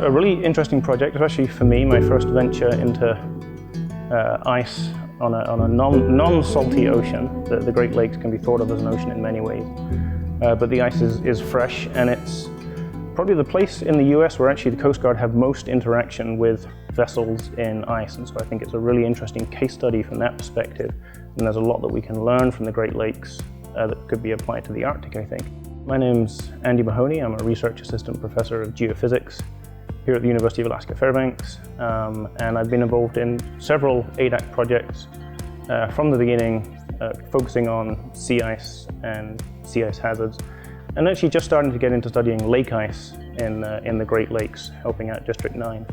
a really interesting project, especially for me, my first venture into ice on a non-salty ocean. The Great Lakes can be thought of as an ocean in many ways, but the ice is fresh, and it's probably the place in the US where actually the Coast Guard have most interaction with vessels in ice, and so I think it's a really interesting case study from that perspective, and there's a lot that we can learn from the Great Lakes that could be applied to the Arctic, I think. My name's Andy Mahoney. I'm a research assistant professor of geophysics here at the University of Alaska Fairbanks, and I've been involved in several ADAC projects from the beginning, focusing on sea ice and sea ice hazards, and actually just starting to get into studying lake ice in the Great Lakes, helping out District 9.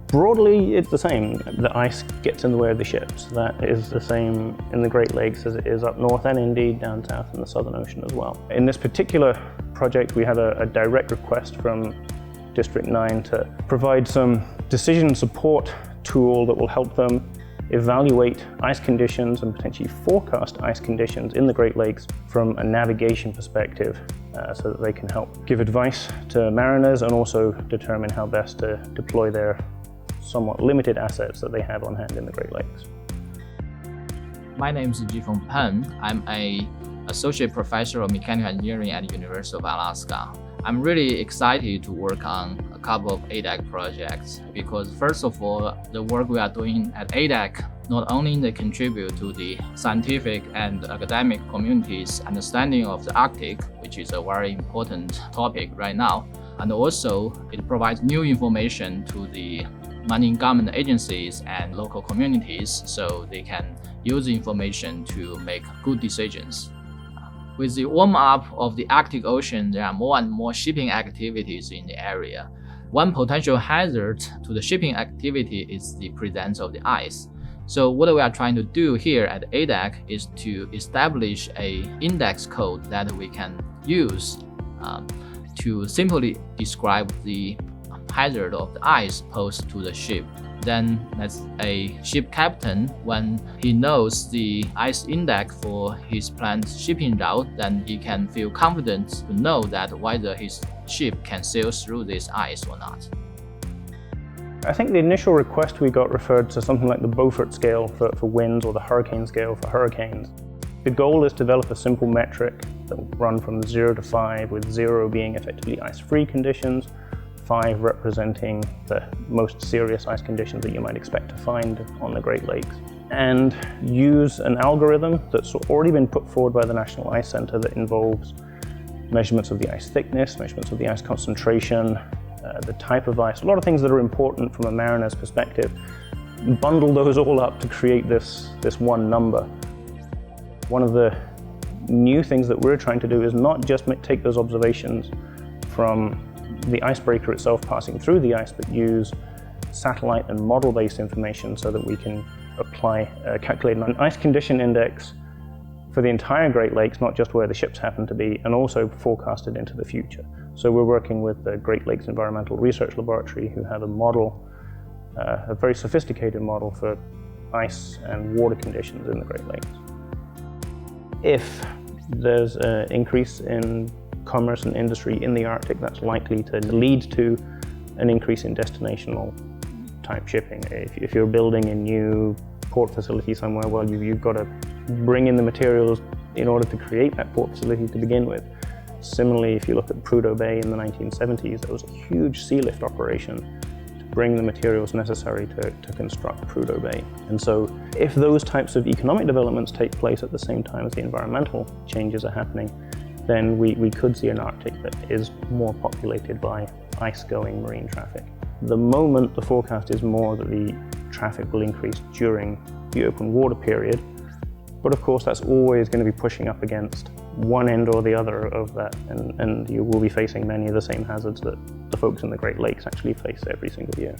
Broadly, it's the same. The ice gets in the way of the ships. That is the same in the Great Lakes as it is up north, and indeed down south in the Southern Ocean as well. In this particular project, we had a direct request from District 9 to provide some decision support tool that will help them evaluate ice conditions and potentially forecast ice conditions in the Great Lakes from a navigation perspective, so that they can help give advice to mariners and also determine how best to deploy their somewhat limited assets that they have on hand in the Great Lakes. My name is Jifeng Peng. I'm an associate professor of mechanical engineering at the University of Alaska. I'm really excited to work on a couple of ADAC projects because, first of all, the work we are doing at ADAC not only contribute to the scientific and academic community's understanding of the Arctic, which is a very important topic right now, and also it provides new information to the many government agencies and local communities so they can use the information to make good decisions. With the warm-up of the Arctic Ocean, there are more and more shipping activities in the area. One potential hazard to the shipping activity is the presence of the ice. So what we are trying to do here at ADAC is to establish an index code that we can use to simply describe the hazard of the ice posed to the ship. Then, as a ship captain, when he knows the ice index for his planned shipping route, then he can feel confident to know that whether his ship can sail through this ice or not. I think the initial request we got referred to something like the Beaufort scale for winds or the hurricane scale for hurricanes. The goal is to develop a simple metric that will run from 0 to 5, with 0 being effectively ice-free conditions, 5 representing the most serious ice conditions that you might expect to find on the Great Lakes, and use an algorithm that's already been put forward by the National Ice Center that involves measurements of the ice thickness, measurements of the ice concentration, the type of ice, a lot of things that are important from a mariner's perspective. Bundle those all up to create this one number. One of the new things that we're trying to do is not just take those observations from the icebreaker itself passing through the ice, but use satellite and model-based information so that we can calculate an ice condition index for the entire Great Lakes, not just where the ships happen to be, and also forecast it into the future. So we're working with the Great Lakes Environmental Research Laboratory, who have a model, a very sophisticated model for ice and water conditions in the Great Lakes. If there's an increase in commerce and industry in the Arctic, that's likely to lead to an increase in destinational type shipping. If you're building a new port facility somewhere, well, you've got to bring in the materials in order to create that port facility to begin with. Similarly, if you look at Prudhoe Bay in the 1970s, there was a huge sea lift operation to bring the materials necessary to construct Prudhoe Bay. And so if those types of economic developments take place at the same time as the environmental changes are happening, then we could see an Arctic that is more populated by ice-going marine traffic. The moment the forecast is more that the traffic will increase during the open water period, but of course that's always going to be pushing up against one end or the other of that, and you will be facing many of the same hazards that the folks in the Great Lakes actually face every single year.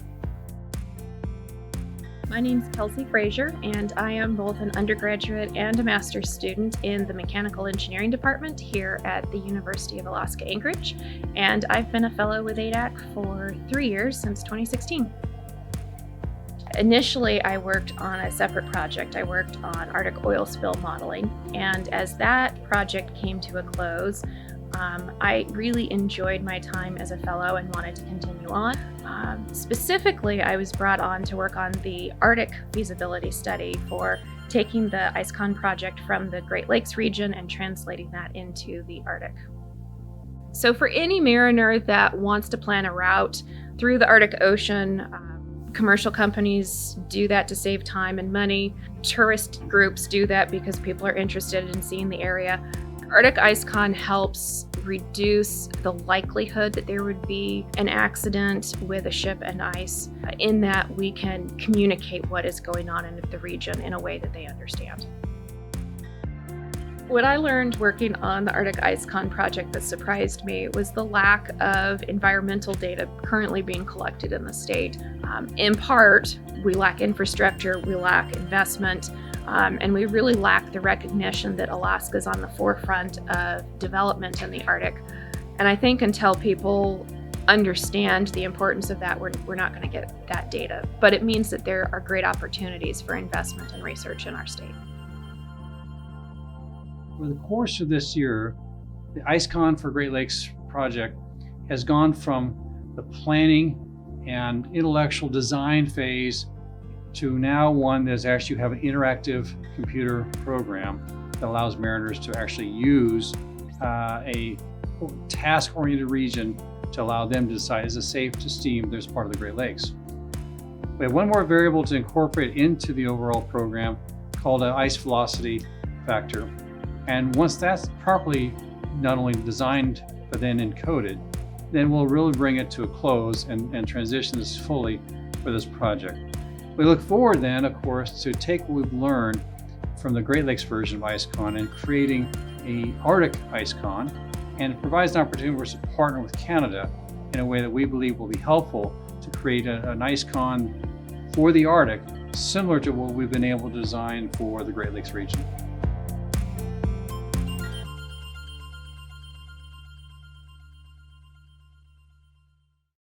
My name is Kelsey Frazier, and I am both an undergraduate and a master's student in the Mechanical Engineering Department here at the University of Alaska Anchorage, and I've been a fellow with ADAC for 3 years since 2016. Initially, I worked on a separate project. I worked on Arctic oil spill modeling, and as that project came to a close, I really enjoyed my time as a fellow and wanted to continue on. Specifically, I was brought on to work on the Arctic feasibility study for taking the ICECON project from the Great Lakes region and translating that into the Arctic. So for any mariner that wants to plan a route through the Arctic Ocean, commercial companies do that to save time and money. Tourist groups do that because people are interested in seeing the area. Arctic ICECON helps reduce the likelihood that there would be an accident with a ship and ice, in that we can communicate what is going on in the region in a way that they understand. What I learned working on the Arctic ICECON project that surprised me was the lack of environmental data currently being collected in the state. In part, we lack infrastructure, we lack investment, and we really lack the recognition that Alaska is on the forefront of development in the Arctic. And I think until people understand the importance of that, we're not going to get that data. But it means that there are great opportunities for investment and research in our state. Over the course of this year, the ICECON for Great Lakes project has gone from the planning and intellectual design phase to now one that's actually have an interactive computer program that allows mariners to actually use a task-oriented region to allow them to decide, is it safe to steam this part of the Great Lakes? We have one more variable to incorporate into the overall program called an ice velocity factor. And once that's properly not only designed, but then encoded, then we'll really bring it to a close and transition this fully for this project. We look forward then, of course, to take what we've learned from the Great Lakes version of ICECON and creating an Arctic ICECON, and it provides an opportunity for us to partner with Canada in a way that we believe will be helpful to create an ICECON for the Arctic, similar to what we've been able to design for the Great Lakes region.